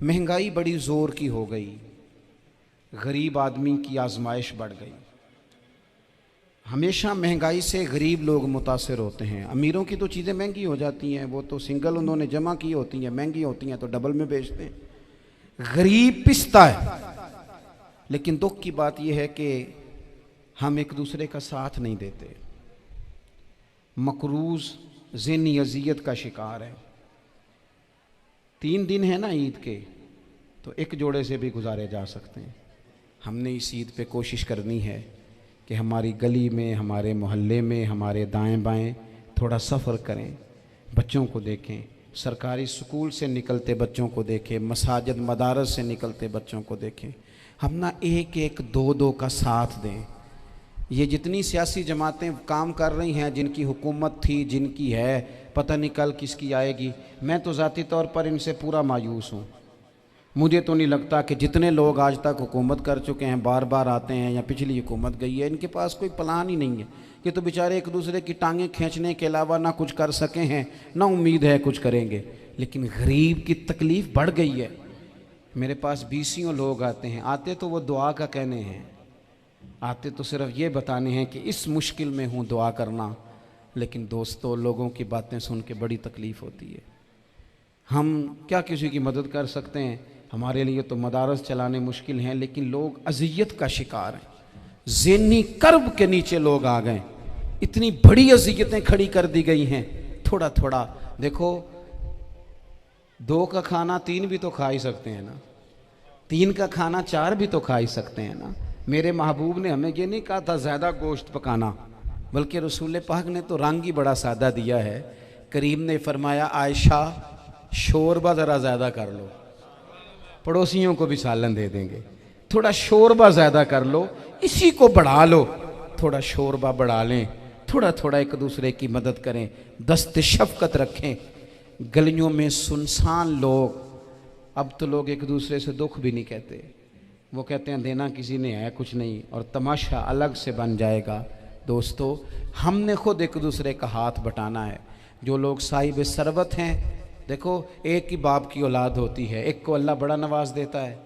महंगाई बड़ी ज़ोर की हो गई, गरीब आदमी की आजमाइश बढ़ गई। हमेशा महंगाई से गरीब लोग मुतासिर होते हैं। अमीरों की तो चीज़ें महंगी हो जाती हैं, वो तो सिंगल उन्होंने जमा की होती हैं, महंगी होती हैं तो डबल में बेचते हैं। गरीब पिसता है। लेकिन दुख की बात यह है कि हम एक दूसरे का साथ नहीं देते। मकरूज़ ज़हनी अज़ियत का शिकार है। 3 दिन है ना ईद के, तो एक जोड़े से भी गुजारे जा सकते हैं। हमने इस ईद पे कोशिश करनी है कि हमारी गली में, हमारे मोहल्ले में, हमारे दाएं बाएं थोड़ा सफ़र करें, बच्चों को देखें, सरकारी स्कूल से निकलते बच्चों को देखें, मसाजिद मदारस से निकलते बच्चों को देखें। हम ना एक एक दो दो का साथ दें। ये जितनी सियासी जमातें काम कर रही हैं, जिनकी हुकूमत थी, जिनकी है, पता नहीं कल किसकी आएगी। मैं तो ज़ाती तौर पर इनसे पूरा मायूस हूँ। मुझे तो नहीं लगता कि जितने लोग आज तक हुकूमत कर चुके हैं, बार बार आते हैं या पिछली हुकूमत गई है, इनके पास कोई प्लान ही नहीं है। ये तो बेचारे एक दूसरे की टांगें खींचने के अलावा ना कुछ कर सके हैं, ना उम्मीद है कुछ करेंगे। लेकिन गरीब की तकलीफ़ बढ़ गई है। मेरे पास 20 लोग आते हैं, आते तो वो दुआ का कहने हैं, आते तो सिर्फ ये बताने हैं कि इस मुश्किल में हूँ, दुआ करना। लेकिन दोस्तों, लोगों की बातें सुन के बड़ी तकलीफ़ होती है। हम क्या किसी की मदद कर सकते हैं? हमारे लिए तो मदारस चलाने मुश्किल हैं, लेकिन लोग अज़ियत का शिकार हैं। ज़हनी कर्ब के नीचे लोग आ गए। इतनी बड़ी अज़ियतें खड़ी कर दी गई हैं। थोड़ा थोड़ा देखो, 2 का खाना 3 भी तो खा ही सकते हैं ना, 3 का खाना 4 भी तो खा ही सकते हैं ना। मेरे महबूब ने हमें ये नहीं कहा था ज़्यादा गोश्त पकाना, बल्कि रसूल पाक ने तो रंग ही बड़ा सादा दिया है। करीम ने फरमाया, आयशा शोरबा ज़रा ज़्यादा कर लो, पड़ोसियों को भी सालन दे देंगे। थोड़ा शोरबा ज़्यादा कर लो, इसी को बढ़ा लो, थोड़ा शोरबा बढ़ा लें, थोड़ा थोड़ा एक दूसरे की मदद करें, दस्त शफ़क़त रखें। गलियों में सुनसान लोग, अब तो लोग एक दूसरे से दुख भी नहीं कहते, वो कहते हैं देना किसी ने है कुछ नहीं, और तमाशा अलग से बन जाएगा। दोस्तों, हमने खुद एक दूसरे का हाथ बटाना है। जो लोग साहिब सरवत हैं, देखो एक ही बाप की औलाद होती है, एक को अल्लाह बड़ा नवाज देता है,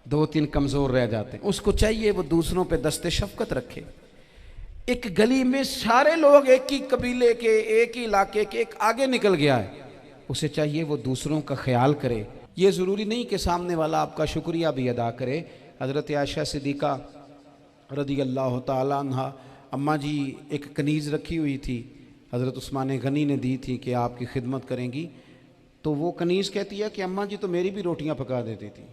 2-3 कमज़ोर रह जाते हैं। उसको चाहिए वो दूसरों पे दस्ते शफ़क़त रखे। एक गली में सारे लोग एक ही कबीले के, एक ही इलाके के, एक आगे निकल गया है, उसे चाहिए वो दूसरों का ख्याल करे। ये ज़रूरी नहीं कि सामने वाला आपका शुक्रिया भी अदा करे। हज़रत आयशा सिद्दीक़ा रज़ी अल्लाह ताला अन्हा, अम्मा जी एक कनीज़ रखी हुई थी, हज़रत उस्मान गनी ने दी थी कि आपकी खिदमत करेंगी। तो वो कनीज़ कहती है कि अम्मा जी तो मेरी भी रोटियां पका देती थी,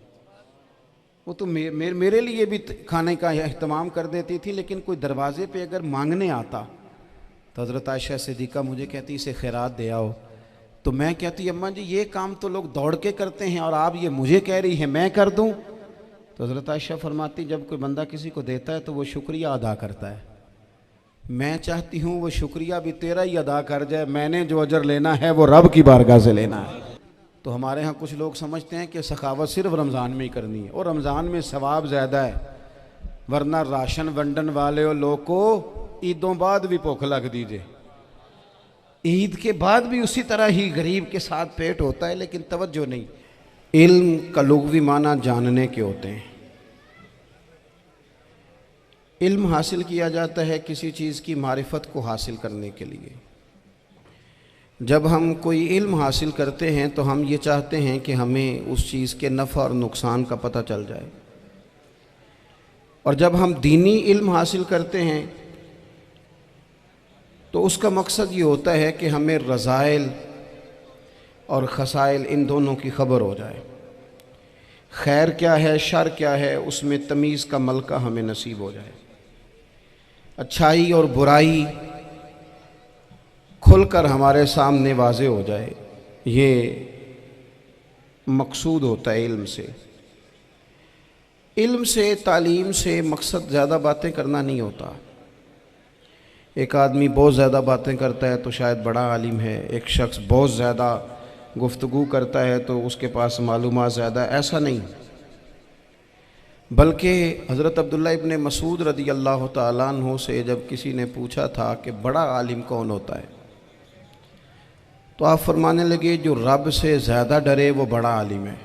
वो तो मेरे लिए भी खाने का अहतमाम कर देती थी, लेकिन कोई दरवाज़े पे अगर मांगने आता तो हज़रत आयशा सिद्दीक़ा मुझे कहती इसे खैरात दे आओ। तो मैं कहती अम्मा जी ये काम तो लोग दौड़ के करते हैं और आप ये मुझे कह रही हैं मैं कर दूं? तो हज़रत आयशा फरमाती जब कोई बंदा किसी को देता है तो वो शुक्रिया अदा करता है। मैं चाहती हूँ वो शुक्रिया भी तेरा ही अदा कर जाए, मैंने जो अजर लेना है वो रब की बारगाह से लेना है। तो हमारे यहाँ कुछ लोग समझते हैं कि सखावत सिर्फ रमज़ान में ही करनी है, और रमज़ान में सवाब ज़्यादा है, वरना राशन वंडन वाले लोग को ईदों बाद भी भूख लग दीजिए, ईद के बाद भी उसी तरह ही गरीब के साथ पेट होता है, लेकिन तवज्जो नहीं। इल्म का लुग़वी माना जानने के होते हैं। इल्म हासिल किया जाता है किसी चीज़ की मारिफत को हासिल करने के लिए। जब हम कोई इल्म हासिल करते हैं तो हम ये चाहते हैं कि हमें उस चीज़ के नफ़ा और नुकसान का पता चल जाए। और जब हम दीनी इल्म हासिल करते हैं तो उसका मकसद ये होता है कि हमें रज़ाइल और खसाइल इन दोनों की खबर हो जाए। खैर क्या है, शर क्या है, उसमें तमीज़ का मलका हमें नसीब हो जाए। अच्छाई और बुराई खुलकर हमारे सामने वाज़े हो जाए, ये मकसूद होता है इल्म से। इल्म से, तालीम से मकसद ज़्यादा बातें करना नहीं होता। एक आदमी बहुत ज़्यादा बातें करता है तो शायद बड़ा आलिम है, एक शख्स बहुत ज़्यादा गुफ्तगू करता है तो उसके पास मालूमात ज़्यादा, ऐसा नहीं। बल्कि हज़रत अब्दुल्ला इब्न मसूद रज़ी अल्लाह ताला अन्हु से जब किसी ने पूछा था कि बड़ा आलिम कौन होता है, तो आप फरमाने लगे जो रब से ज़्यादा डरे वो बड़ा आलिम है।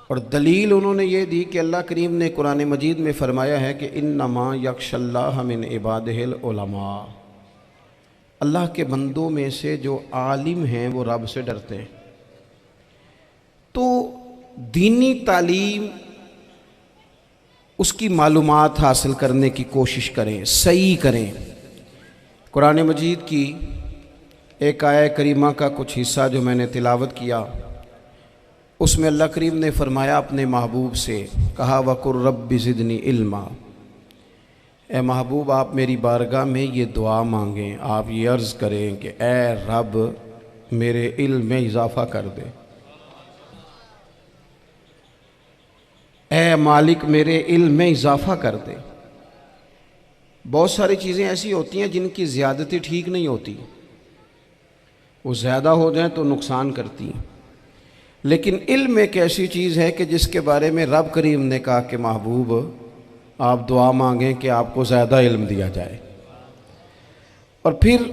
और दलील उन्होंने ये दी कि अल्लाह करीम ने कुरान मजीद में फ़रमाया है कि इन्नमा यख्शल्लाह मिन इबादिहिल उलमा, अल्लाह के बंदों में से जो आलिम हैं वो रब से डरते हैं। तो दीनी तालीम, उसकी मालूमात हासिल करने की कोशिश करें, सही करें। कुरान मजीद की एक आयत करीमा का कुछ हिस्सा जो मैंने तिलावत किया, उसमें अल्लाह करीम ने फ़रमाया अपने महबूब से, कहा वकुर रब्बि ज़िदनी इल्मा, ए महबूब आप मेरी बारगाह में ये दुआ मांगें, आप ये अर्ज़ करें कि ए रब मेरे इल्म में इजाफ़ा कर दे, ए मालिक मेरे इल्म में इजाफ़ा कर दे। बहुत सारी चीज़ें ऐसी होती हैं जिनकी ज़्यादती ठीक नहीं होती, वो ज़्यादा हो जाए तो नुकसान करती हैं, लेकिन इल्म एक ऐसी चीज़ है कि जिसके बारे में रब करीम ने कहा कि महबूब आप दुआ मांगें कि आपको ज़्यादा इल्म दिया जाए। और फिर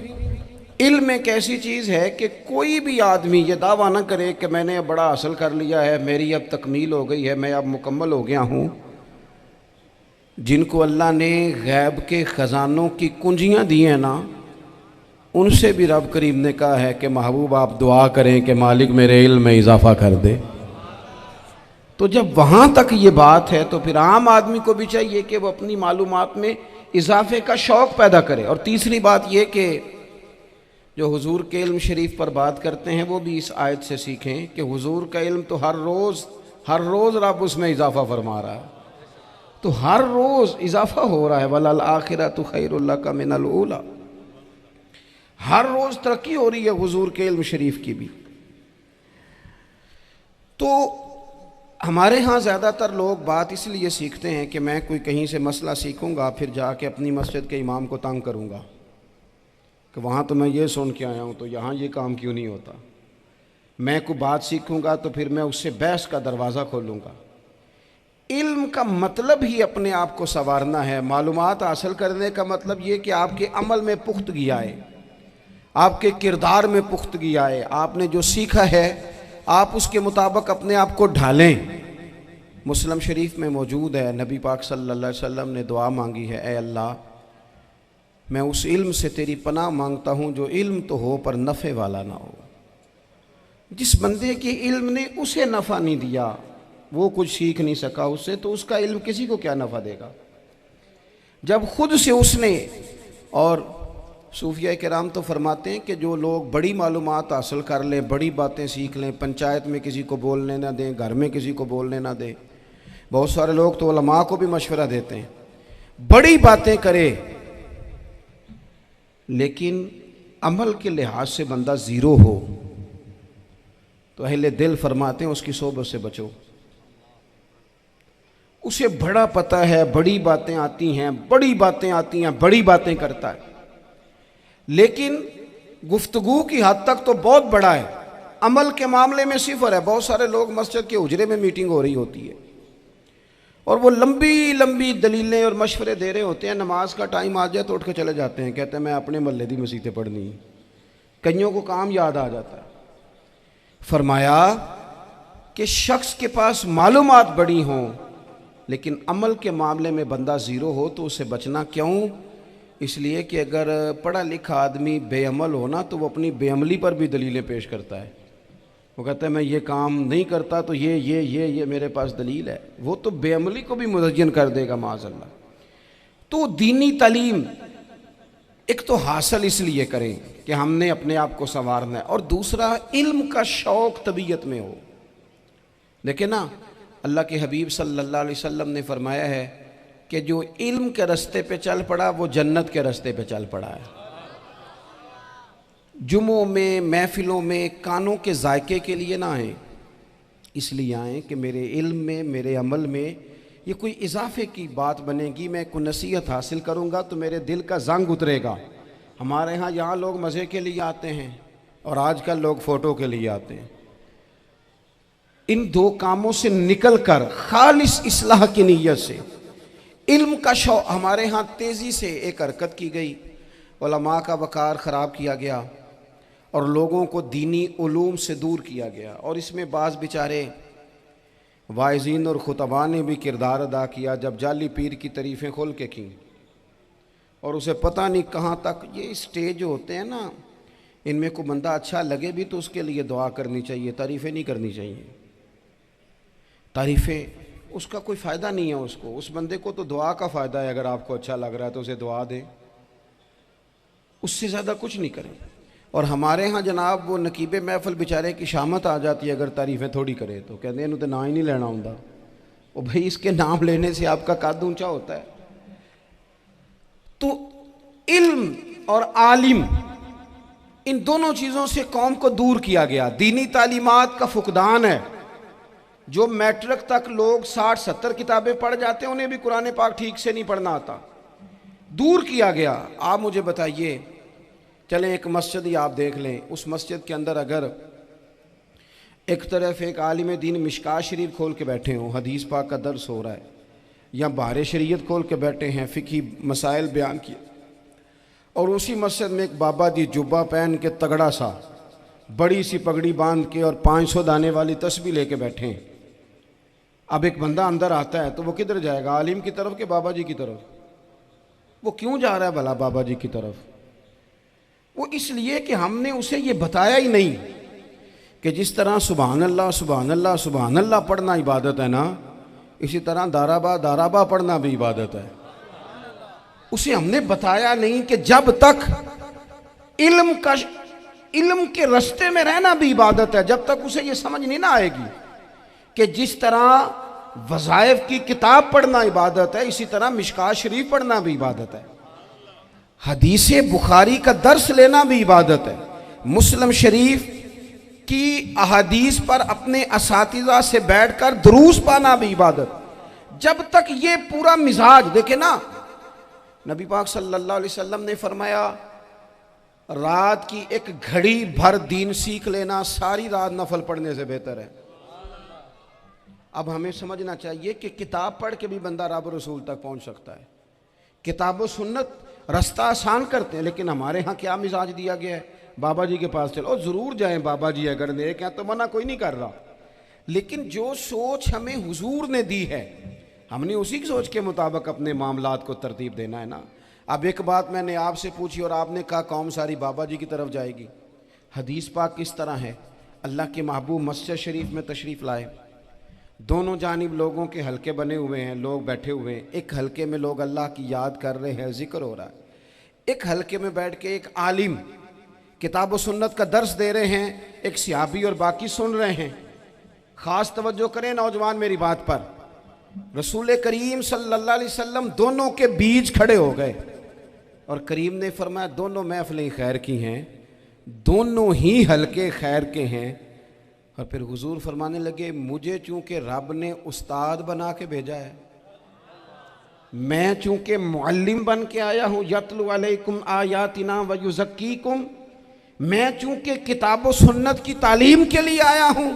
इल्म एक ऐसी चीज़ है कि कोई भी आदमी ये दावा ना करे कि मैंने अब बड़ा हासिल कर लिया है, मेरी अब तकमील हो गई है, मैं अब मुकम्मल हो गया हूँ। जिनको अल्लाह ने गैब के ख़जानों की कुंजियाँ दी हैं ना, उनसे भी रब करीम ने कहा है कि महबूब आप दुआ करें कि मालिक मेरे इल्म में इजाफ़ा कर दे। तो जब वहाँ तक ये बात है तो फिर आम आदमी को भी चाहिए कि वो अपनी मालूमात में इजाफे का शौक़ पैदा करे। और तीसरी बात ये कि जो हुजूर के इल्म शरीफ पर बात करते हैं वो भी इस आयत से सीखें कि हुजूर का इल्म तो हर रोज़ रब उसमें इजाफ़ा फरमा रहा है, तो हर रोज़ इजाफ़ा हो रहा है। वलल आखिरतु खैरुल लका मिनल ऊला, हर रोज़ तरक्की हो रही है हुजूर के इल्म शरीफ की भी। तो हमारे यहाँ ज़्यादातर लोग बात इसलिए सीखते हैं कि मैं कोई कहीं से मसला सीखूँगा फिर जाके अपनी मस्जिद के इमाम को तंग करूँगा कि वहाँ तो मैं ये सुन के आया हूँ तो यहाँ ये काम क्यों नहीं होता। मैं कोई बात सीखूँगा तो फिर मैं उससे बहस का दरवाज़ा खोलूँगा। इल्म का मतलब ही अपने आप को संवारना है। मालूमात हासिल करने का मतलब ये कि आपके अमल में पुख्तगी आए, आपके किरदार में पुख्तगी आए, आपने जो सीखा है आप उसके मुताबिक अपने आप को ढालें। मुस्लिम शरीफ में मौजूद है, नबी पाक सल्लल्लाहु अलैहि वसल्लम ने दुआ मांगी है, ए अल्लाह मैं उस इल्म से तेरी पनाह मांगता हूँ जो इल्म तो हो पर नफ़े वाला ना हो। जिस बंदे के इल्म ने उसे नफ़ा नहीं दिया, वो कुछ सीख नहीं सका उससे, तो उसका इल्म किसी को क्या नफ़ा देगा। जब खुद से उसने, और सूफिया किराम तो फरमाते हैं कि जो लोग बड़ी मालूमात हासिल कर लें, बड़ी बातें सीख लें, पंचायत में किसी को बोलने ना दें, घर में किसी को बोलने ना दें। बहुत सारे लोग तो उलमा को भी मशवरा देते हैं, बड़ी बातें करे, लेकिन अमल के लिहाज से बंदा ज़ीरो हो तो अहले दिल फरमाते हैं उसकी सोबत से बचो। उसे बड़ा पता है, बड़ी बातें आती हैं, बड़ी बातें आती हैं, बड़ी बातें करता है, लेकिन गुफ्तगू की हद तक तो बहुत बड़ा है, अमल के मामले में सिफर है। बहुत सारे लोग मस्जिद के उजरे में मीटिंग हो रही होती है और वो लंबी लंबी दलीलें और मशवरे दे रहे होते हैं, नमाज का टाइम आ जाए तो उठ के चले जाते हैं, कहते हैं मैं अपने महल्ले दी मसीतें पढ़नी। कईयों को काम याद आ जाता है। फरमाया कि शख्स के पास मालूमात बड़ी हों लेकिन अमल के मामले में बंदा ज़ीरो हो तो उससे बचना क्यों? इसलिए कि अगर पढ़ा लिखा आदमी बेअमल हो ना तो वो अपनी बेअमली पर भी दलीलें पेश करता है। वो कहता है मैं ये काम नहीं करता तो ये मेरे पास दलील है। वो तो बेअमली को भी मुज़य्यन कर देगा माज़अल्लाह। तो दीनी तालीम एक तो हासिल इसलिए करें कि हमने अपने आप को संवारना है, और दूसरा इल्म का शौक़ तबीयत में हो। देखे ना, अल्लाह के हबीब सल्लल्लाहु अलैहि वसल्लम ने फरमाया है कि जो इल्म के रास्ते पे चल पड़ा वो जन्नत के रास्ते पे चल पड़ा है। जुमों में, महफिलों में कानों के जायके के लिए ना आए, इसलिए आए कि मेरे इल्म में, मेरे अमल में ये कोई इजाफे की बात बनेगी, मैं कोई नसीहत हासिल करूँगा तो मेरे दिल का जंग उतरेगा। हमारे यहाँ लोग मज़े के लिए आते हैं और आजकल लोग फ़ोटो के लिए आते हैं। इन दो कामों से निकल कर खालिस इस्लाह की नीयत से इल्म का शौक़, हमारे यहाँ तेज़ी से एक हरकत की गई, उलमा का वक़ार ख़राब किया गया और लोगों को दीनी उलूम से दूर किया गया। और इसमें बाज़ बेचारे वाइज़ीन और खुतबा ने भी किरदार अदा किया जब जाली पीर की तारीफ़ें खोल के की, और उसे पता नहीं कहाँ तक ये स्टेज होते हैं ना, इनमें कोई बंदा अच्छा लगे भी तो उसके लिए दुआ करनी चाहिए, तारीफ़ें नहीं करनी चाहिए। तारीफ़ें उसका कोई फ़ायदा नहीं है, उसको, उस बंदे को तो दुआ का फ़ायदा है। अगर आपको अच्छा लग रहा है तो उसे दुआ दें, उससे ज़्यादा कुछ नहीं करें। और हमारे यहाँ जनाब वो नकीबे महफिल बेचारे की शामत आ जाती है अगर तारीफ़ें थोड़ी करे तो, कहते हैं इन्हों तो ना ही नहीं लेना होता। वो भाई इसके नाम लेने से आपका कद ऊंचा होता है। तो इल्म और आलिम, इन दोनों चीज़ों से कौम को दूर किया गया। दीनी तालीमात का फुकदान है। जो मैट्रिक तक लोग 60-70 किताबें पढ़ जाते हैं उन्हें भी कुरान पाक ठीक से नहीं पढ़ना आता, दूर किया गया। आप मुझे बताइए, चले एक मस्जिद ही आप देख लें, उस मस्जिद के अंदर अगर एक तरफ एक आलिम दीन मिशकात शरीफ खोल के बैठे हों, हदीस पाक का दर्स हो रहा है, या बाहर शरीयत खोल के बैठे हैं, फ़िक़ही मसाइल बयान किए, और उसी मस्जिद में एक बाबा जी जुब्बा पहन के तगड़ा सा बड़ी सी पगड़ी बांध के और 500 दाने वाली तस्बीह लेके बैठे हैं। अब एक बंदा अंदर आता है तो वो किधर जाएगा, आलिम की तरफ के बाबा जी की तरफ? वो क्यों जा रहा है भला बाबा जी की तरफ? वो इसलिए कि हमने उसे ये बताया ही नहीं कि जिस तरह सुभान अल्लाह सुभान अल्लाह सुभान अल्लाह पढ़ना इबादत है ना, इसी तरह दाराबा दाराबा पढ़ना भी इबादत है। उसे हमने बताया नहीं कि जब तक इल्म के रास्ते में रहना भी इबादत है, जब तक उसे ये समझ नहीं ना आएगी कि जिस तरह वज़ाइफ की किताब पढ़ना इबादत है, इसी तरह मिशकात शरीफ पढ़ना भी इबादत है, हदीस बुखारी का दर्स लेना भी इबादत है, मुस्लिम शरीफ की अहादीस पर अपने असातिज़ा से बैठकर दुरूस पाना भी इबादत। जब तक ये पूरा मिजाज देखे ना, नबी पाक सल्लल्लाहु अलैहि वसल्लम ने फरमाया रात की एक घड़ी भर दीन सीख लेना सारी रात नफल पढ़ने से बेहतर है। अब हमें समझना चाहिए कि किताब पढ़ के भी बंदा रब रसूल तक पहुंच सकता है। किताब सुन्नत रास्ता आसान करते हैं, लेकिन हमारे यहाँ क्या मिजाज दिया गया है, बाबा जी के पास चलो, ज़रूर जाएं बाबा जी अगर नेक हैं तो, मना कोई नहीं कर रहा, लेकिन जो सोच हमें हुजूर ने दी है हमने उसी की सोच के मुताबिक अपने मामलात को तरतीब देना है ना। अब एक बात मैंने आपसे पूछी और आपने कहा कौम सारी बाबा जी की तरफ जाएगी। हदीस पाक किस तरह है, अल्लाह के महबूब मस्जिद शरीफ में तशरीफ़ लाए, दोनों जानिब लोगों के हलके बने हुए हैं, लोग बैठे हुए हैं, एक हलके में लोग अल्लाह की याद कर रहे हैं, जिक्र हो रहा है, एक हलके में बैठ के एक आलिम किताब व सुन्नत का दर्स दे रहे हैं, एक सहाबी और बाकी सुन रहे हैं। ख़ास तवज्जो करें नौजवान मेरी बात पर, रसूल करीम सल्लल्लाहु अलैहि वसल्लम दोनों के बीच खड़े हो गए और करीम ने फरमाया दोनों महफिलें खैर की हैं, दोनों ही हलके खैर के हैं। और फिर हुजूर फरमाने लगे मुझे चूँकि रब ने उस्ताद बना के भेजा है, मैं चूँकि मुअल्लिम बन के आया हूँ, यतलु अलैकुम आयातिना व युज़क्कीकुम, मैं चूँकि किताब व सुन्नत की तालीम के लिए आया हूँ।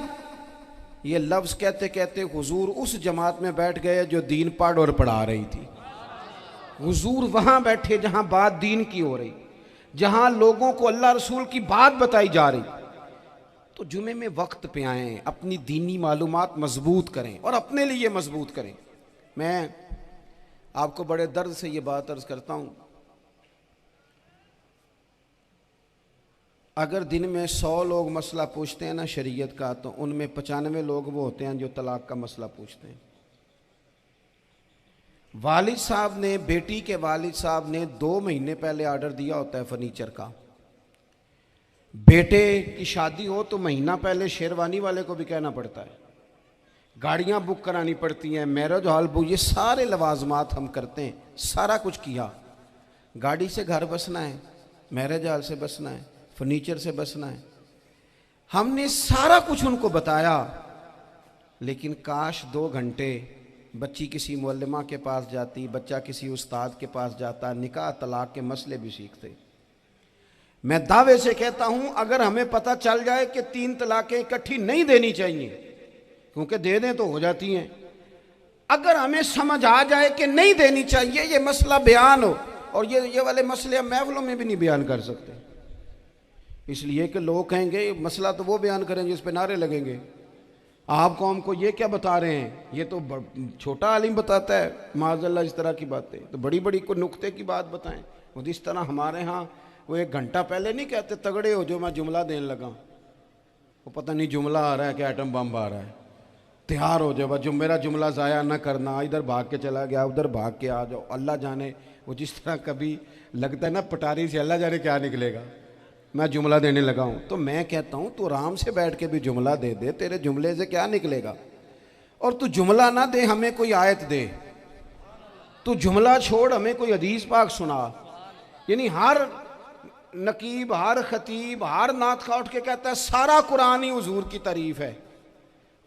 ये लफ्ज़ कहते कहते हुजूर उस जमात में बैठ गए जो दीन पढ़ और पढ़ा रही थी। हुजूर वहाँ बैठे जहाँ बात दीन की हो रही, जहाँ लोगों को अल्लाह रसूल की बात बताई जा रही। तो जुमे में वक्त पे आएँ, अपनी दीनी मालूमात मजबूत करें और अपने लिए मजबूत करें। मैं आपको बड़े दर्द से ये बात अर्ज़ करता हूँ, अगर दिन में 100 लोग मसला पूछते हैं ना शरीयत का, तो उनमें 95 लोग वो होते हैं जो तलाक का मसला पूछते हैं। वालिद साहब ने, बेटी के वालिद साहब ने 2 महीने पहले आर्डर दिया होता है फर्नीचर का। बेटे की शादी हो तो महीना पहले शेरवानी वाले को भी कहना पड़ता है, गाड़ियां बुक करानी पड़ती हैं, मैरिज हॉल बुक, ये सारे लवाजमात हम करते हैं। सारा कुछ किया, गाड़ी से घर बसना है, मैरिज हॉल से बसना है, फर्नीचर से बसना है, हमने सारा कुछ उनको बताया। लेकिन काश 2 घंटे बच्ची किसी मुअल्लिमा के पास जाती, बच्चा किसी उस्ताद के पास जाता, निकाह तलाक के मसले भी सीखते। मैं दावे से कहता हूं अगर हमें पता चल जाए कि 3 तलाकें इकट्ठी नहीं देनी चाहिए, क्योंकि दे दें तो हो जाती हैं, अगर हमें समझ आ जाए कि नहीं देनी चाहिए, ये मसला बयान हो, और ये वाले मसले हम महफिलों में भी नहीं बयान कर सकते, इसलिए कि लोग कहेंगे मसला तो वो बयान करें जिस पे नारे लगेंगे, आप कौम को ये क्या बता रहे हैं, ये तो छोटा आलिम बताता है माज़अल्लाह इस तरह की बातें, तो बड़ी बड़ी कोई नुक्ते की बात बताएं। वो जिस तरह हमारे यहाँ वो 1 घंटा पहले नहीं कहते तगड़े हो जो मैं जुमला देने लगा, वो पता नहीं जुमला आ रहा है कि एटम बम आ रहा है, तैयार हो जाओ, जो मेरा जुमला ज़ाया ना करना, इधर भाग के चला गया उधर भाग के आ जाओ। अल्लाह जाने वो जिस तरह कभी लगता है ना पटारी से, अल्लाह जाने क्या निकलेगा, मैं जुमला देने लगा हूँ। तो मैं कहता हूँ तू आराम से बैठ के भी जुमला दे दे, तेरे जुमले से क्या निकलेगा। और तू जुमला ना दे, हमें कोई आयत दे, तू जुमला छोड़ हमें कोई हदीस पाक सुना। यानी हर नकीब, हर खतीब, हर नात खा उठ के कहता है सारा कुरान ही हुजूर की तारीफ है।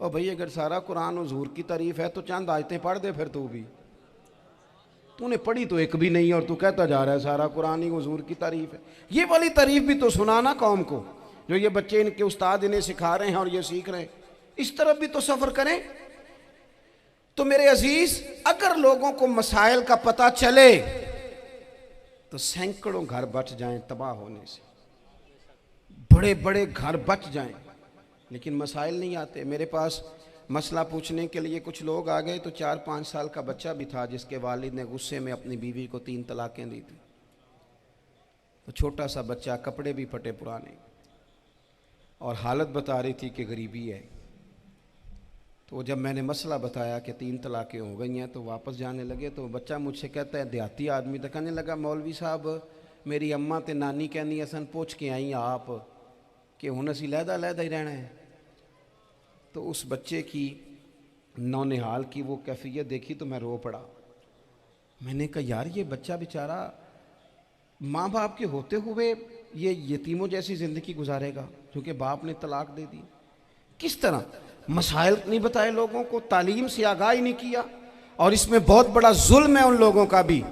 और भाई अगर सारा कुरान हुजूर की तारीफ है तो चंद आयतें पढ़ दे फिर तू भी। तूने पढ़ी तो एक भी नहीं और तू कहता जा रहा है सारा कुरान ही हुजूर की तारीफ है। ये वाली तारीफ भी तो सुनाना कौम को, जो ये बच्चे इनके उस्ताद इन्हें सिखा रहे हैं और ये सीख रहे हैं, इस तरफ भी तो सफ़र करें। तो मेरे अजीज, अगर लोगों को मसाइल का पता चले तो सैकड़ों घर बच जाएं तबाह होने से, बड़े बड़े घर बच जाएं, लेकिन मसाइल नहीं आते। मेरे पास मसला पूछने के लिए कुछ लोग आ गए तो 4-5 साल का बच्चा भी था जिसके वालिद ने गुस्से में अपनी बीवी को 3 तलाकें दी थी। तो छोटा सा बच्चा, कपड़े भी फटे पुराने, और हालत बता रही थी कि गरीबी है। तो जब मैंने मसला बताया कि 3 तलाकें हो गई हैं तो वापस जाने लगे। तो बच्चा मुझसे कहता है, देहाती आदमी, तो कहने लगा मौलवी साहब मेरी अम्मा ते नानी कहनी असन पूछ के आई आप कि हुण असीं लहदा लहदा ही रहना है। तो उस बच्चे की नौनिहाल की वो कैफियत देखी तो मैं रो पड़ा। मैंने कहा यार ये बच्चा बेचारा माँ बाप के होते हुए ये यतीमों जैसी ज़िंदगी गुजारेगा क्योंकि बाप ने तलाक दे दी। किस तरह मसाइल नहीं बताए लोगों को, तालीम से आगाह ही नहीं किया। और इसमें बहुत बड़ा जुल्म है उन लोगों का भी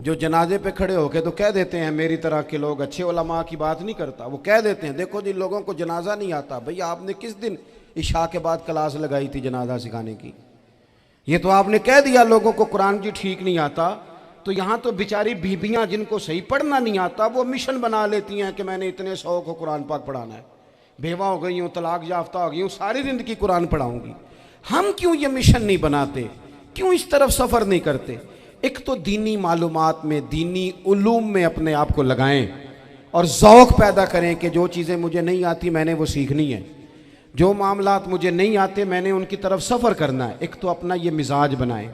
जो जनाजे पे खड़े होके तो कह देते हैं, मेरी तरह के लोग अच्छे उलमा की बात नहीं करता, वो कह देते हैं देखो जिन लोगों को जनाजा नहीं आता, भैया आपने किस दिन इशा के बाद क्लास लगाई थी जनाजा सिखाने की? ये तो आपने कह दिया लोगों को कुरान जी ठीक नहीं आता। तो यहाँ तो बेचारी बीबियाँ जिनको सही पढ़ना नहीं आता वो मिशन बना लेती हैं कि मैंने इतने 100 को कुरान पाक पढ़ाना है, बेवा हो गई हूँ, तलाक याफ्ता हो गई हूँ, सारी ज़िंदगी कुरान पढ़ाऊँगी। हम क्यों ये मिशन नहीं बनाते, क्यों इस तरफ सफ़र नहीं करते? एक तो दीनी मालूमात में, दीनी उलूम में अपने आप को लगाएं और ज़ौक़ पैदा करें कि जो चीज़ें मुझे नहीं आती मैंने वो सीखनी है, जो मामलात मुझे नहीं आते मैंने उनकी तरफ सफ़र करना है। एक तो अपना ये मिजाज बनाएं।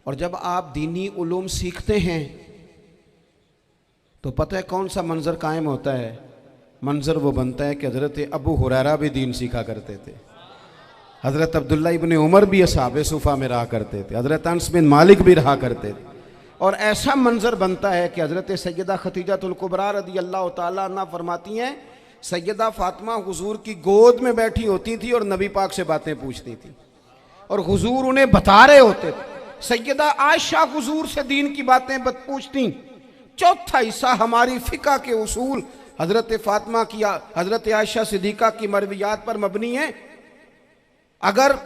और जब आप दीनी उलूम सीखते हैं तो पता है कौन सा मंज़र कायम होता है? मंज़र वो बनता है कि हज़रत अबू हुरैरा भी दीन सीखा करते थे, हज़रत अब्दुल्ला इब्ने उमर भी असहाबे सुफ़ा में रहा करते थे, हज़रत अनस बिन मालिक भी रहा करते थे। और ऐसा मंज़र बनता है कि हज़रत सैयदा खतीजतुल कुबरा रज़ी अल्लाह तआला अन्हा फरमाती हैं, सैयदा फ़ातिमा हुजूर की गोद में बैठी होती थी और नबी पाक से बातें पूछती थी और हुजूर उन्हें बता रहे होते थे। सैयदा आयशा हुजूर से दीन की बातें पूछती। चौथा हिस्सा हमारी फ़िक़्ह के उसूल हज़रत फ़ातिमा की, हज़रत आयशा सिद्दीक़ा की मरवियात पर मबनी है। अगर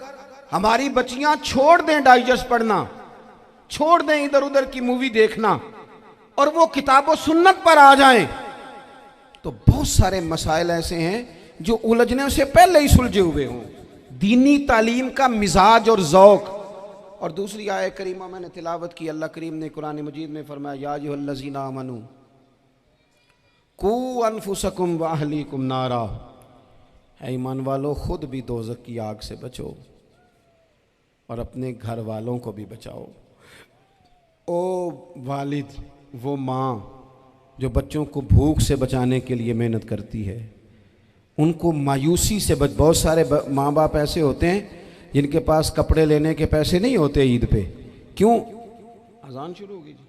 हमारी बच्चियां छोड़ दें डाइजेस्ट पढ़ना, छोड़ दें इधर उधर की मूवी देखना और वो किताब व सुन्नत पर आ जाएं तो बहुत सारे मसाइल ऐसे हैं जो उलझने से पहले ही सुलझे हुए हों। दीनी तालीम का मिजाज और ज़ौक़। और दूसरी आयत करीमा मैंने तिलावत की, अल्लाह करीम ने कुरान मजीद में फरमाया, या अय्युहल्लज़ीना आमनू कू अनफुसकुम व अहलीकुम नारा, है ईमान वालों खुद भी दोज़ख की आग से बचो और अपने घर वालों को भी बचाओ। ओ वालिद, वो माँ जो बच्चों को भूख से बचाने के लिए मेहनत करती है, उनको मायूसी से बहुत सारे माँ बाप ऐसे होते हैं जिनके पास कपड़े लेने के पैसे नहीं होते ईद पे। क्यों? अजान शुरू होगी जी।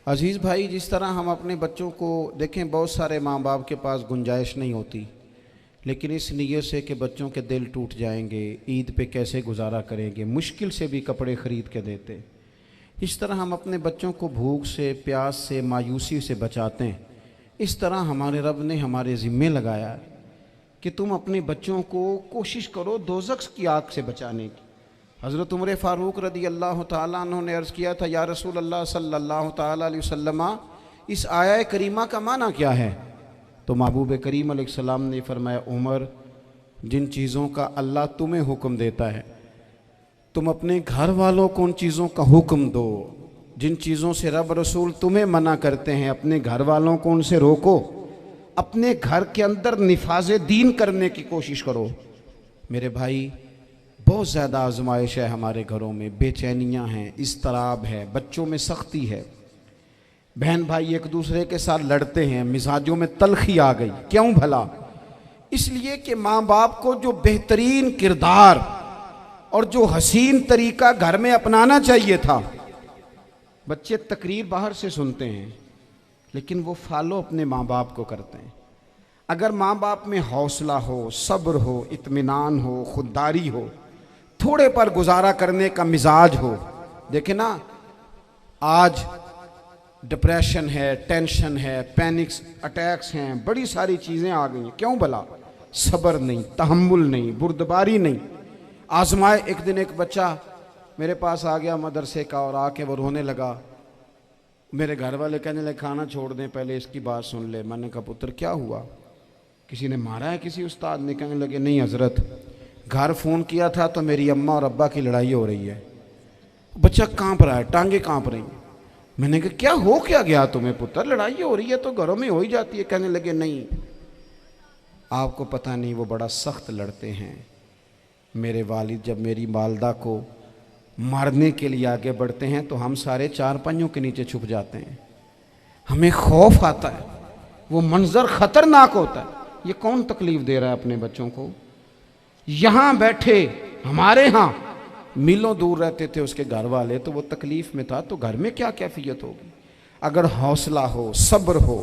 अजीज़ भाई, जिस तरह हम अपने बच्चों को देखें, बहुत सारे माँ बाप के पास गुंजाइश नहीं होती, लेकिन इस नीयत से कि बच्चों के दिल टूट जाएंगे, ईद पे कैसे गुजारा करेंगे, मुश्किल से भी कपड़े ख़रीद के देते। इस तरह हम अपने बच्चों को भूख से, प्यास से, मायूसी से बचाते हैं। इस तरह हमारे रब ने हमारे ज़िम्मे लगाया है कि तुम अपने बच्चों को कोशिश करो दोज़ख की आग से बचाने की। हज़रत उमर फ़ारूक रज़ी अल्लाह तआला अन्हु ने अर्ज़ किया था, या रसूल अल्लाह सल्लल्लाहु तआला अलैहि वसल्लम, इस आया करीमा का माना क्या है? तो महबूब करीम अलैहिस्सलाम ने फरमाया, उमर, जिन चीज़ों का अल्लाह तुम्हें हुक्म देता है, तुम अपने घर वालों को उन चीज़ों का हुक्म दो। जिन चीज़ों से रब रसूल तुम्हें मना करते हैं, अपने घर वालों को उनसे रोको। अपने घर के अंदर निफाज दीन करने की कोशिश करो। मेरे भाई, बहुत ज़्यादा आजमाइश है हमारे घरों में, बेचैनियाँ हैं, इस्तराब है, बच्चों में सख्ती है, बहन भाई एक दूसरे के साथ लड़ते हैं, मिजाजों में तलखी आ गई। क्यों भला? इसलिए कि माँ बाप को जो बेहतरीन किरदार और जो हसीन तरीका घर में अपनाना चाहिए था, बच्चे तकरीर बाहर से सुनते हैं लेकिन वो फॉलो अपने माँ बाप को करते हैं। अगर माँ बाप में हौसला हो, सब्र हो, इत्मीनान हो, खुददारी हो, थोड़े पर गुजारा करने का मिजाज हो। देखे ना, आज डिप्रेशन है, टेंशन है, पैनिक्स अटैक्स हैं, बड़ी सारी चीज़ें आ गई हैं। क्यों भला? सब्र नहीं, तहम्मुल नहीं, बुर्दबारी नहीं। आजमाए। एक दिन एक बच्चा मेरे पास आ गया मदरसे का और आके वो रोने लगा। मेरे घर वाले कहने लगे खाना छोड़ दें, पहले इसकी बात सुन ले। मैंने कहा पुत्र क्या हुआ, किसी ने मारा है किसी उस्ताद ने? कहने लगे नहीं हजरत, घर फ़ोन किया था तो मेरी अम्मा और अब्बा की लड़ाई हो रही है। बच्चा कांप रहा है, टांगे कांप रही हैं। मैंने कहा क्या हो क्या गया तुम्हें पुत्र, लड़ाई हो रही है तो घरों में हो ही जाती है। कहने लगे नहीं, आपको पता नहीं, वो बड़ा सख्त लड़ते हैं। मेरे वालिद जब मेरी वालदा को मारने के लिए आगे बढ़ते हैं तो हम सारे चारपाइयों के नीचे छुप जाते हैं, हमें खौफ आता है, वो मंजर खतरनाक होता है। ये कौन तकलीफ दे रहा है अपने बच्चों को? यहाँ बैठे हमारे यहाँ मीलों दूर रहते थे उसके घर वाले, तो वो तकलीफ में था, तो घर में क्या कैफियत होगी? अगर हौसला हो, सब्र हो,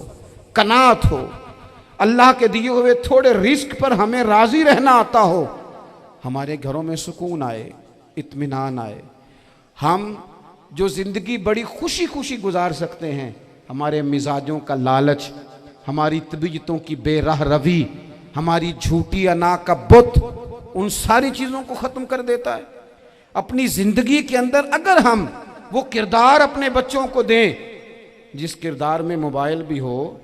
कनात हो, अल्लाह के दिए हुए थोड़े रिस्क पर हमें राजी रहना आता हो, हमारे घरों में सुकून आए, इत्मीनान आए। हम जो ज़िंदगी बड़ी खुशी खुशी गुजार सकते हैं, हमारे मिजाजों का लालच, हमारी तबीयतों की बेराह रवी, हमारी झूठी अना का बुत, उन सारी चीज़ों को ख़त्म कर देता है। अपनी ज़िंदगी के अंदर अगर हम वो किरदार अपने बच्चों को दें, जिस किरदार में मोबाइल भी हो,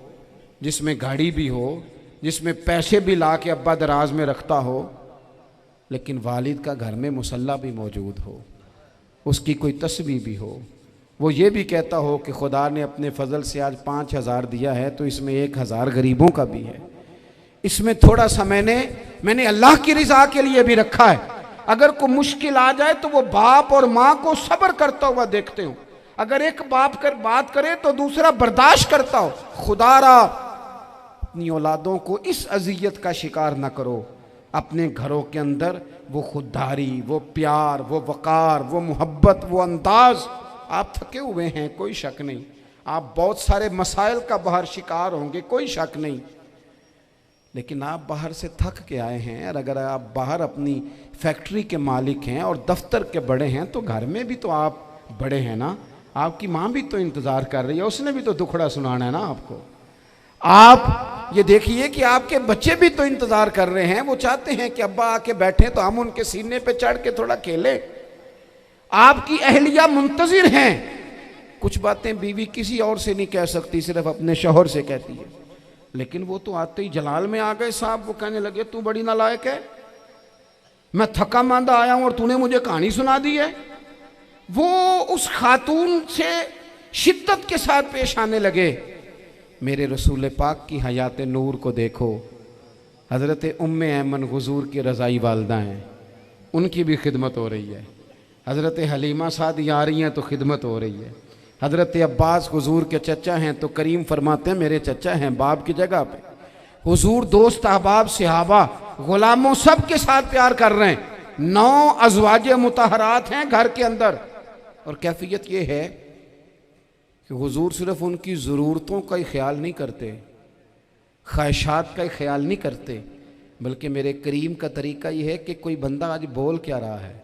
जिसमें गाड़ी भी हो, जिसमें पैसे भी ला के अब्बा दराज में रखता हो, लेकिन वालिद का घर में मुसल्ला भी मौजूद हो, उसकी कोई तस्बीह भी हो, वो ये भी कहता हो कि खुदा ने अपने फजल से आज 5,000 दिया है तो इसमें 1,000 गरीबों का भी है, इसमें थोड़ा सा मैंने अल्लाह की रिजा के लिए भी रखा है। अगर कोई मुश्किल आ जाए तो वो बाप और माँ को सब्र करता हुआ देखते हो। अगर एक बाप कर बात करे तो दूसरा बर्दाश्त करता हो। खुदारा अपनी औलादों को इस अजियत का शिकार न करो। अपने घरों के अंदर वो खुददारी, वो प्यार, वो वक़ार, वो मोहब्बत, वो अंदाज। आप थके हुए हैं, कोई शक नहीं, आप बहुत सारे मसाइल का बाहर शिकार होंगे, कोई शक नहीं, लेकिन आप बाहर से थक के आए हैं। और अगर आप बाहर अपनी फैक्ट्री के मालिक हैं और दफ्तर के बड़े हैं तो घर में भी तो आप बड़े हैं ना। आपकी माँ भी तो इंतज़ार कर रही है, उसने भी तो दुखड़ा सुनाना है ना आपको। आप ये देखिए कि आपके बच्चे भी तो इंतज़ार कर रहे हैं, वो चाहते हैं कि अब्बा आके बैठे तो हम उनके सीने पे चढ़ के थोड़ा खेलें। आपकी अहलिया मुंतज़िर हैं। कुछ बातें बीवी किसी और से नहीं कह सकती, सिर्फ अपने शौहर से कहती है, लेकिन वो तो आते ही जलाल में आ गए साहब। वो कहने लगे तू बड़ी नालायक है, मैं थका मांदा आया हूं और तूने मुझे कहानी सुना दी है। वो उस खातून से शिद्दत के साथ पेश आने लगे। मेरे रसूल पाक की हयात नूर को देखो, हज़रत उम्मे ऐमन हुज़ूर की रज़ाई वालदा हैं, उनकी भी खिदमत हो रही है। हज़रत हलीमा सादी आ रही हैं तो खिदमत हो रही है। हज़रत अब्बास हुज़ूर के चचा हैं तो करीम फरमाते हैं मेरे चचा हैं बाप की जगह पे। हुज़ूर दोस्त अहबाब सहाबा ग़ुलामों सब के साथ प्यार कर रहे हैं। 9 अज़वाजे मुतहरात हैं घर के अंदर। और कैफियत ये है कि हुज़ूर सिर्फ उनकी ज़रूरतों का ही ख्याल नहीं करते, ख्वाहिशात का ही ख्याल नहीं करते, बल्कि मेरे करीम का तरीका ये है कि कोई बंदा आज बोल क्या रहा है,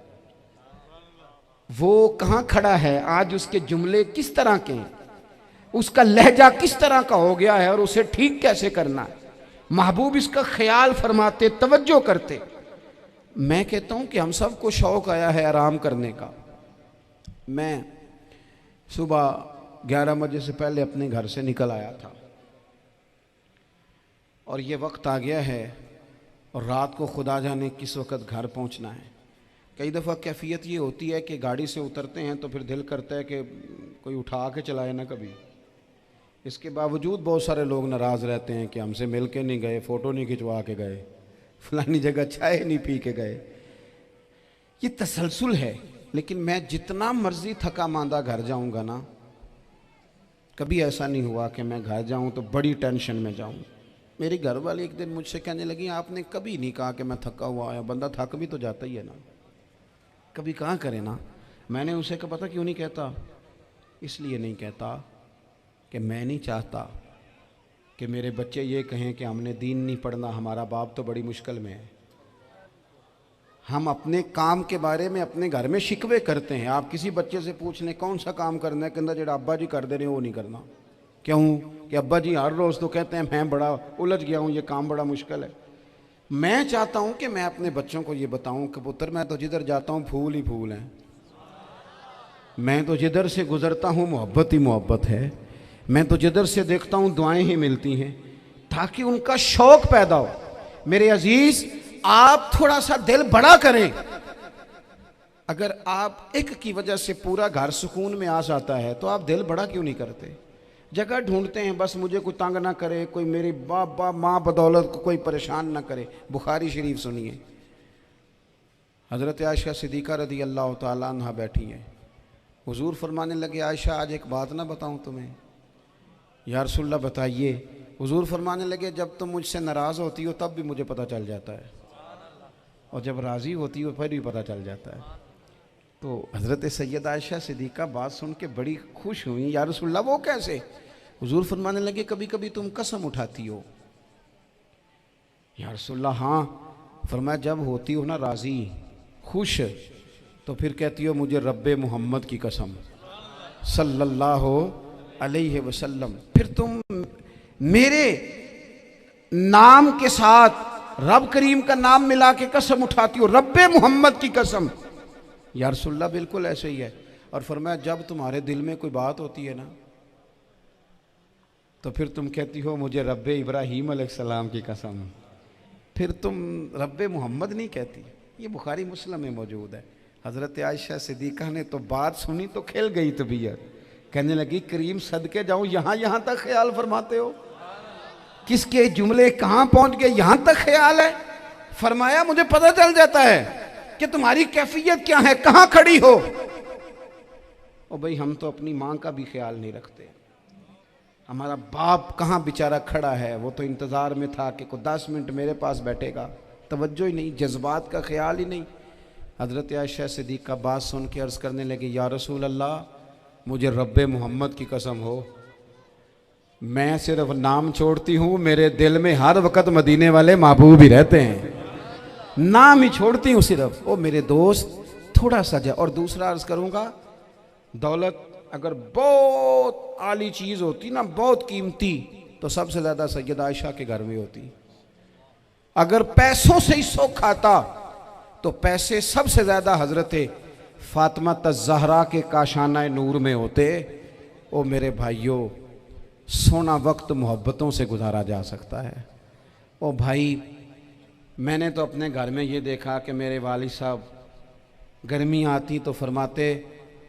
वो कहाँ खड़ा है, आज उसके जुमले किस तरह के हैं, उसका लहजा किस तरह का हो गया है और उसे ठीक कैसे करना है, महबूब इसका ख्याल फरमाते, तवज्जो करते। मैं कहता हूँ कि हम सबको शौक़ आया है आराम करने का। मैं सुबह 11 बजे से पहले अपने घर से निकल आया था और ये वक्त आ गया है और रात को खुदा जाने किस वक्त घर पहुंचना है। कई दफ़ा कैफियत ये होती है कि गाड़ी से उतरते हैं तो फिर दिल करता है कि कोई उठा के चलाए ना कभी। इसके बावजूद बहुत सारे लोग नाराज़ रहते हैं कि हमसे मिल के नहीं गए, फ़ोटो नहीं खिंचवा के गए, फलानी जगह चाय नहीं पी के गए। ये तसलसल है। लेकिन मैं जितना मर्जी थका मांदा घर जाऊंगा ना, कभी ऐसा नहीं हुआ कि मैं घर जाऊं तो बड़ी टेंशन में जाऊं। मेरी घर वाली एक दिन मुझसे कहने लगी, आपने कभी नहीं कहा कि मैं थका हुआ आया। बंदा थक भी तो जाता ही है ना, कभी कहाँ करे ना। मैंने उसे कहा पता क्यों नहीं कहता? इसलिए नहीं कहता कि मैं नहीं चाहता कि मेरे बच्चे ये कहें कि हमने दीन नहीं पढ़ना, हमारा बाप तो बड़ी मुश्किल में है। हम अपने काम के बारे में अपने घर में शिकवे करते हैं। आप किसी बच्चे से पूछ लें कौन सा काम करना है, कहता जो अब्बा जी कर दे रहे हैं वो नहीं करना। क्यों? कि अब्बा जी हर रोज़ तो कहते हैं मैं बड़ा उलझ गया हूँ, ये काम बड़ा मुश्किल है। मैं चाहता हूँ कि मैं अपने बच्चों को ये बताऊँ कि पुत्र मैं तो जिधर जाता हूँ फूल ही फूल हैं, मैं तो जिधर से गुजरता हूँ मोहब्बत ही मोहब्बत है, मैं तो जिधर से देखता हूँ दुआएं ही मिलती हैं, ताकि उनका शौक पैदा हो। मेरे अजीज, आप थोड़ा सा दिल बड़ा करें। अगर आप एक की वजह से पूरा घर सुकून में आ जाता है तो आप दिल बड़ा क्यों नहीं करते? जगह ढूंढते हैं बस मुझे कोई तंग ना करे, कोई मेरी बाप माँ बदौलत को कोई परेशान ना करे। बुखारी शरीफ सुनिए, हज़रत आयशा सिद्दीक़ा रज़ी अल्लाह तआला अन्हा बैठी हैं। हुजूर फरमाने लगे, आयशा आज एक बात ना बताऊं तुम्हें? या रसूलल्लाह बताइए। हुजूर फरमाने लगे, जब तुम मुझसे नाराज़ होती हो तब भी मुझे पता चल जाता है, और जब राज़ी होती हो फिर भी पता चल जाता है। तो हज़रत सैयद आयशा सिद्दीक़ा बात सुन के बड़ी खुश हुई। या रसूलल्लाह वो कैसे? हुजूर फरमाने लगे, कभी कभी तुम कसम उठाती हो। या रसूलल्लाह हाँ। फरमाया जब होती हो ना राज़ी खुश, तो फिर कहती हो मुझे रब्बे मोहम्मद की कसम सल्लल्लाहु अलैहि वसल्लम। फिर तुम मेरे नाम के साथ रब करीम का नाम मिला के कसम उठाती हो, रब्बे मोहम्मद की कसम। या रसूलल्लाह बिल्कुल ऐसे ही है। और फरमाया जब तुम्हारे दिल में कोई बात होती है ना, तो फिर तुम कहती हो मुझे रब्बे इब्राहीम अलैहिस्सलाम की कसम, फिर तुम रब्बे मोहम्मद नहीं कहती। ये बुखारी मुस्लिम में मौजूद है। हज़रत आयशा सिद्दीक़ा ने तो बात सुनी तो खिल गई तबीयत, कहने लगी करीम सदके जाऊं, यहाँ तक ख्याल फरमाते हो? किसके जुमले कहाँ पहुँच गए, यहाँ तक ख्याल है? फरमाया मुझे पता चल जाता है कि तुम्हारी कैफियत क्या है, कहाँ खड़ी हो। और भाई हम तो अपनी माँ का भी ख्याल नहीं रखते। हमारा बाप कहाँ बेचारा खड़ा है, वो तो इंतज़ार में था कि कोई 10 मिनट मेरे पास बैठेगा, तवज्जो ही नहीं, जज्बात का ख्याल ही नहीं। हज़रत आयशा सिद्दीक़ा बात सुन के अर्ज़ करने लगे, या रसूल अल्लाह मुझे रब्बे मोहम्मद की कसम हो, मैं सिर्फ नाम छोड़ती हूँ, मेरे दिल में हर वक़्त मदीने वाले महबूब ही रहते हैं, नाम ही छोड़ती हूँ सिर्फ। ओ मेरे दोस्त थोड़ा सा जा। और दूसरा अर्ज़ करूँगा, दौलत अगर बहुत आली चीज़ होती ना, बहुत कीमती, तो सबसे ज़्यादा सैयद आयशा के घर में होती। अगर पैसों से ही शौक आता तो पैसे सबसे ज़्यादा हज़रत फ़ातिमा ज़हरा के काशाना नूर में होते। ओ मेरे भाइयों, सोना वक्त मोहब्बतों से गुजारा जा सकता है। ओ भाई, मैंने तो अपने घर में ये देखा कि मेरे वालिद साहब गर्मी आती तो फरमाते,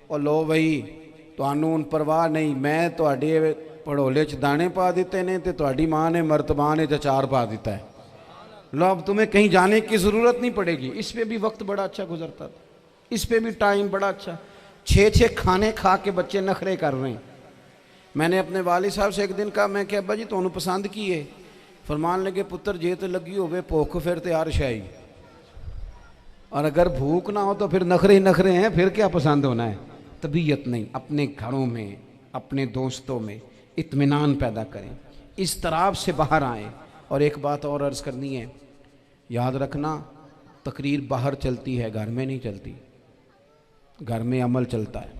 ओ लो भाई तुहानू हुण परवाह नहीं, मैं तुहाडे पड़ोले च दाने पा दिते ने ते तुहाडी माँ ने मर्तबान च अचार पा दिता है, लो अब तुम्हें कहीं जाने की ज़रूरत नहीं पड़ेगी। इस पे भी वक्त बड़ा अच्छा गुजरता था, इस पे भी टाइम बड़ा अच्छा। 6-6 खाने खा के बच्चे नखरे कर रहे हैं। मैंने अपने वालिद साहब से एक दिन कहा, मैं क्या अब्बा जी तुहानू पसंद की है? फरमान लगे, पुत्र जे तो लगी होवे भुख फिर तो हर शाही, और अगर भूख ना हो तो फिर नखरे ही नखरे हैं, फिर क्या पसंद होना है? तबीयत नहीं। अपने घरों में अपने दोस्तों में इत्मीनान पैदा करें, इस तरह से बाहर आएँ। और एक बात और अर्ज़ करनी है, याद रखना, तकरीर बाहर चलती है, घर में नहीं चलती। घर में अमल चलता है।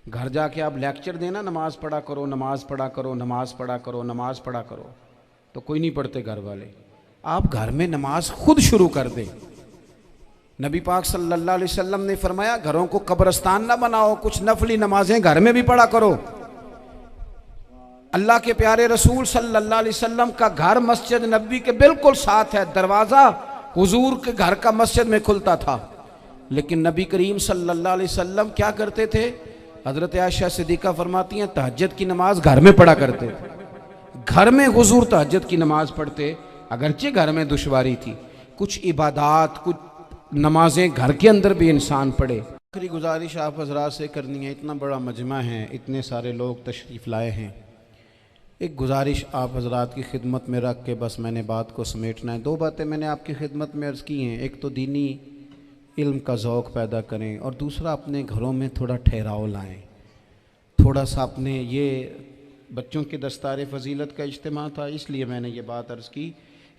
घर जाके आप लेक्चर देना, नमाज़ पढ़ा करो, नमाज़ पढ़ा करो, नमाज़ पढ़ा करो, नमाज़ पढ़ा करो, तो कोई नहीं पढ़ते घर वाले। आप घर में नमाज खुद शुरू कर दें। नबी पाक सल्लल्लाहु अलैहि वसल्लम ने फरमाया, घरों को कब्रिस्तान ना बनाओ, कुछ नफली नमाजें घर में भी पढ़ा करो। अल्लाह के प्यारे रसूल सल्लल्लाहु अलैहि वसल्लम का घर मस्जिद नबी के बिल्कुल साथ है, दरवाज़ा हुजूर के घर का मस्जिद में खुलता था। लेकिन नबी करीम सल्लल्लाहु अलैहि वसल्लम क्या करते थे? हज़रत आयशा सिद्दीक़ा फरमाती हैं तहज्जुद की नमाज घर में पढ़ा करते थे। घर में हुजूर तहज्जुद की नमाज पढ़ते, अगरचे घर में दुश्वारी थी, कुछ इबादात कुछ नमाजें घर के अंदर भी इंसान पढ़े। आखिरी गुजारिश आप हजरात से करनी है, इतना बड़ा मजमा है, इतने सारे लोग तशरीफ़ लाए हैं, एक गुजारिश आप हजरात की खिदमत में रख के बस मैंने बात को समेटना है। दो बातें मैंने आपकी खिदमत में अर्ज़ की हैं, एक तो दीनी इल्म का ज़ौक़ पैदा करें और दूसरा अपने घरों में थोड़ा ठहराव लाएं। थोड़ा सा अपने ये बच्चों के दस्तार फजीलत का इज्तिमा था, इसलिए मैंने ये बात अर्ज़ की,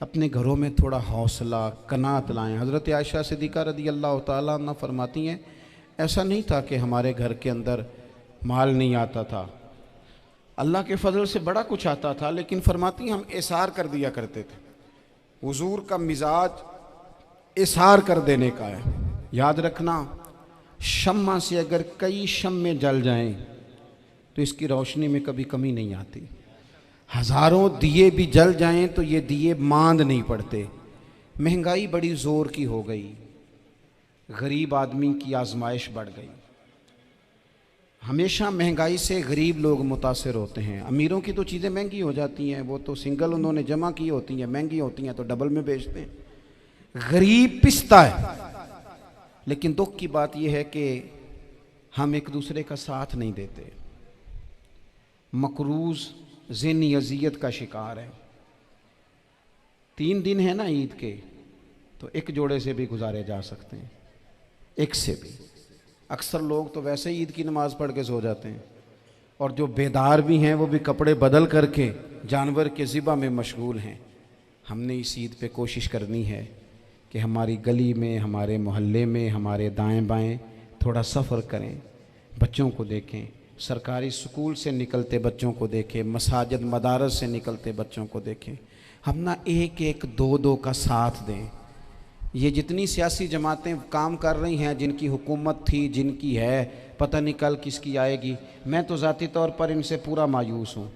अपने घरों में थोड़ा हौसला कनात लाएं। हज़रत आयशा सिद्दीक़ा रज़ी अल्लाह तआला अन्हा फरमाती हैं ऐसा नहीं था कि हमारे घर के अंदर माल नहीं आता था, अल्लाह के फजल से बड़ा कुछ आता था, लेकिन फरमाती हम इसार कर दिया करते थे। हुजूर का मिजाज इसार कर देने का है। याद रखना, शम्मा से अगर कई शम्मे जल जाएं तो इसकी रोशनी में कभी कमी नहीं आती। हज़ारों दिए भी जल जाएं तो ये दिए मांद नहीं पड़ते। महंगाई बड़ी ज़ोर की हो गई, गरीब आदमी की आजमाइश बढ़ गई। हमेशा महंगाई से गरीब लोग मुतासिर होते हैं। अमीरों की तो चीज़ें महंगी हो जाती हैं, वो तो सिंगल उन्होंने जमा की होती हैं, महंगी होती हैं तो डबल में बेचते हैं। गरीब पिसता है। लेकिन दुख की बात यह है कि हम एक दूसरे का साथ नहीं देते। मकरूज़ ज़हनी अज़ियत का शिकार है। 3 दिन है ना ईद के, तो एक जोड़े से भी गुजारे जा सकते हैं, एक से भी। अक्सर लोग तो वैसे ही ईद की नमाज़ पढ़ के सो जाते हैं, और जो बेदार भी हैं वो भी कपड़े बदल करके जानवर के ज़िबा में मशगूल हैं। हमने इस ईद पे कोशिश करनी है कि हमारी गली में, हमारे मोहल्ले में, हमारे दाएं बाएं थोड़ा सफ़र करें, बच्चों को देखें, सरकारी स्कूल से निकलते बच्चों को देखें, मसाजिद मदारस से निकलते बच्चों को देखें। हम ना एक एक दो दो का साथ दें। ये जितनी सियासी जमातें काम कर रही हैं, जिनकी हुकूमत थी, जिनकी है, पता नहीं कल किसकी आएगी, मैं तो ज़ाती तौर पर इनसे पूरा मायूस हूँ।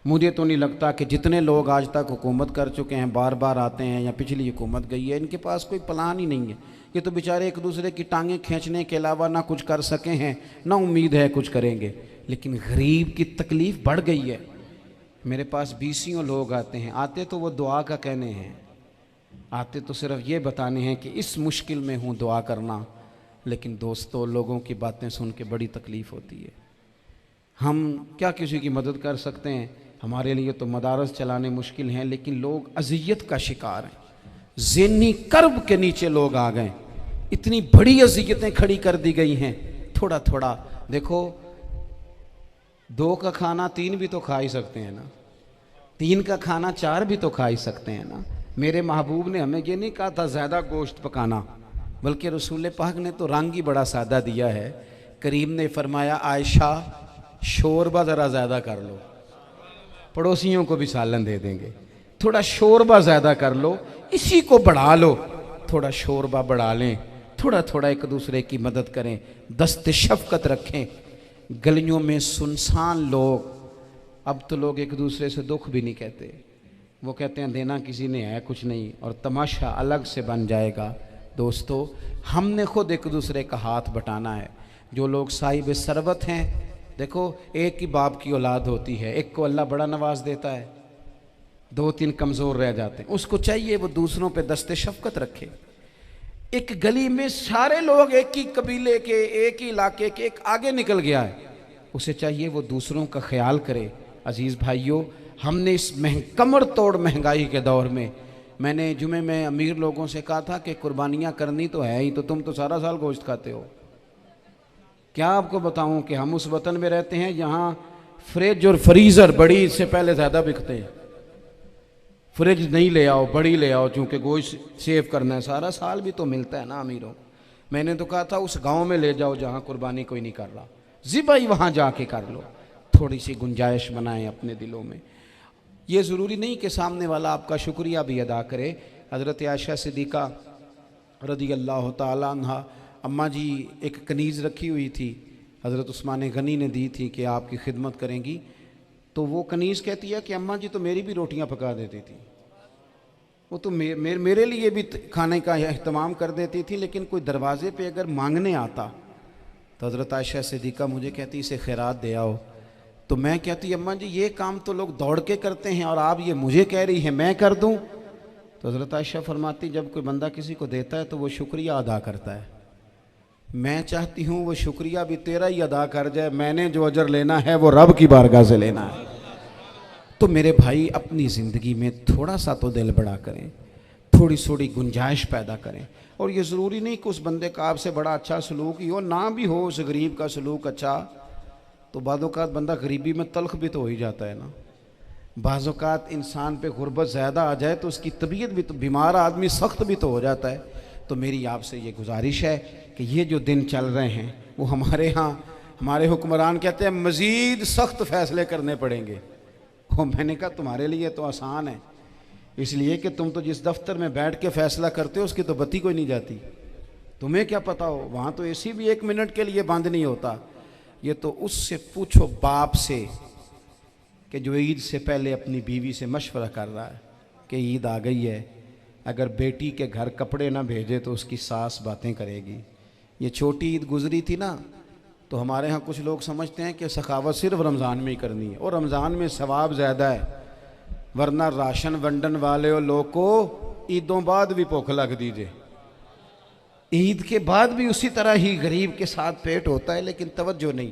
मुझे तो नहीं लगता कि जितने लोग आज तक हुकूमत कर चुके हैं, बार बार आते हैं या पिछली हुकूमत गई है, इनके पास कोई प्लान ही नहीं है। ये तो बेचारे एक दूसरे की टांगें खींचने के अलावा ना कुछ कर सके हैं, ना उम्मीद है कुछ करेंगे। लेकिन गरीब की तकलीफ़ बढ़ गई है। मेरे पास 20 लोग आते हैं, आते तो वो दुआ का कहने हैं, आते तो सिर्फ ये बताने हैं कि इस मुश्किल में हूँ, दुआ करना। लेकिन दोस्तों, लोगों की बातें सुन के बड़ी तकलीफ़ होती है। हम क्या किसी की मदद कर सकते हैं? हमारे लिए तो मदारस चलाने मुश्किल हैं, लेकिन लोग अज़ियत का शिकार हैं। ज़हनी कर्ब के नीचे लोग आ गए, इतनी बड़ी अज़ियतें खड़ी कर दी गई हैं। थोड़ा थोड़ा देखो, 2 का खाना 3 भी तो खा ही सकते हैं ना, 3 का खाना 4 भी तो खा ही सकते हैं ना। मेरे महबूब ने हमें ये नहीं कहा था ज़्यादा गोश्त पकाना, बल्कि रसूल पाक ने तो रंग ही बड़ा सादा दिया है। करीम ने फरमाया, आयशा शोरबा ज़रा ज़्यादा कर लो, पड़ोसियों को भी सालन दे देंगे, थोड़ा शोरबा ज़्यादा कर लो, इसी को बढ़ा लो, थोड़ा शोरबा बढ़ा लें, थोड़ा थोड़ा एक दूसरे की मदद करें, दस्त शफ़क़त रखें। गलियों में सुनसान लोग, अब तो लोग एक दूसरे से दुख भी नहीं कहते, वो कहते हैं देना किसी ने है कुछ नहीं, और तमाशा अलग से बन जाएगा। दोस्तों, हमने खुद एक दूसरे का हाथ बटाना है। जो लोग साहिब सरबत हैं, देखो एक ही बाप की औलाद होती है, एक को अल्लाह बड़ा नवाज देता है, 2-3 कमज़ोर रह जाते हैं। उसको चाहिए वो दूसरों पे दस्ते शफ़क़त रखे। एक गली में सारे लोग एक ही कबीले के, एक ही इलाके के, एक आगे निकल गया है, उसे चाहिए वो दूसरों का ख्याल करे। अज़ीज़ भाइयों, हमने इस कमर तोड़ महंगाई के दौर में, मैंने जुमे में अमीर लोगों से कहा था कि कुर्बानियाँ करनी तो है ही, तो तुम तो सारा साल गोश्त खाते हो। क्या आपको बताऊं कि हम उस वतन में रहते हैं यहाँ फ्रिज और फ्रीज़र बड़ी इससे पहले ज़्यादा बिकते हैं। फ्रिज नहीं ले आओ, बड़ी ले आओ, चूँकि गोश्त सेव करना है, सारा साल भी तो मिलता है ना अमीरों। मैंने तो कहा था उस गांव में ले जाओ जहाँ कुर्बानी कोई नहीं कर रहा, ज़िबा ही वहाँ जाके कर लो। थोड़ी सी गुंजाइश बनाएं अपने दिलों में। ये ज़रूरी नहीं कि सामने वाला आपका शुक्रिया भी अदा करे। हज़रत आयशा सिद्दीक़ा रज़ी अल्लाह तआला अन्हा, अम्मा जी एक कनीज़ रखी हुई थी, हज़रत उस्मान गनी ने दी थी कि आपकी खिदमत करेंगी। तो वो कनीज़ कहती है कि अम्मा जी तो मेरी भी रोटियां पका देती थी, वो तो मेरे लिए भी खाने का अहतमाम कर देती थी, लेकिन कोई दरवाजे पे अगर मांगने आता तो हज़रत आयशा सिद्दीक़ा मुझे कहती इसे खैरात दे आओ। तो मैं कहती अम्मा जी ये काम तो लोग दौड़ के करते हैं और आप ये मुझे कह रही है मैं कर दूं। तो हज़रत आयशा फरमाती जब कोई बंदा किसी को देता है तो वो शुक्रिया अदा करता है। मैं चाहती हूँ वो शुक्रिया भी तेरा ही अदा कर जाए, मैंने जो अजर लेना है वो रब की बारगाह से लेना है। तो मेरे भाई अपनी ज़िंदगी में थोड़ा सा तो दिल बड़ा करें, थोड़ी थोड़ी गुंजाइश पैदा करें। और ये ज़रूरी नहीं कि उस बंदे का आपसे बड़ा अच्छा सलूक ही हो, ना भी हो उस गरीब का सलूक अच्छा, तो बाज़-औक़ात बंदा गरीबी में तल्ख भी तो हो ही जाता है ना। बाज़-औक़ात इंसान पे गुर्बत ज़्यादा आ जाए तो उसकी तबीयत भी तो, बीमार आदमी सख्त भी तो हो जाता है। तो मेरी आपसे ये गुजारिश है कि ये जो दिन चल रहे हैं वो हमारे यहाँ हमारे हुक्मरान कहते हैं मज़ीद सख्त फ़ैसले करने पड़ेंगे। वो मैंने कहा तुम्हारे लिए तो आसान है, इसलिए कि तुम तो जिस दफ्तर में बैठ के फ़ैसला करते हो उसकी तो बत्ती कोई नहीं जाती, तुम्हें क्या पता हो, वहाँ तो एसी भी 1 मिनट के लिए बंद नहीं होता। ये तो उससे पूछो बाप से कि जो ईद से पहले अपनी बीवी से मशवरा कर रहा है कि ईद आ गई है, अगर बेटी के घर कपड़े ना भेजे तो उसकी सास बातें करेगी। ये छोटी ईद गुजरी थी ना, तो हमारे यहाँ कुछ लोग समझते हैं कि सखावत सिर्फ रमज़ान में ही करनी है और रमज़ान में सवाब ज़्यादा है, वरना राशन वंडन वाले और लोग को ईदों बाद भी भूख लग दीजिए, ईद के बाद भी उसी तरह ही गरीब के साथ पेट होता है, लेकिन तवज्जो नहीं।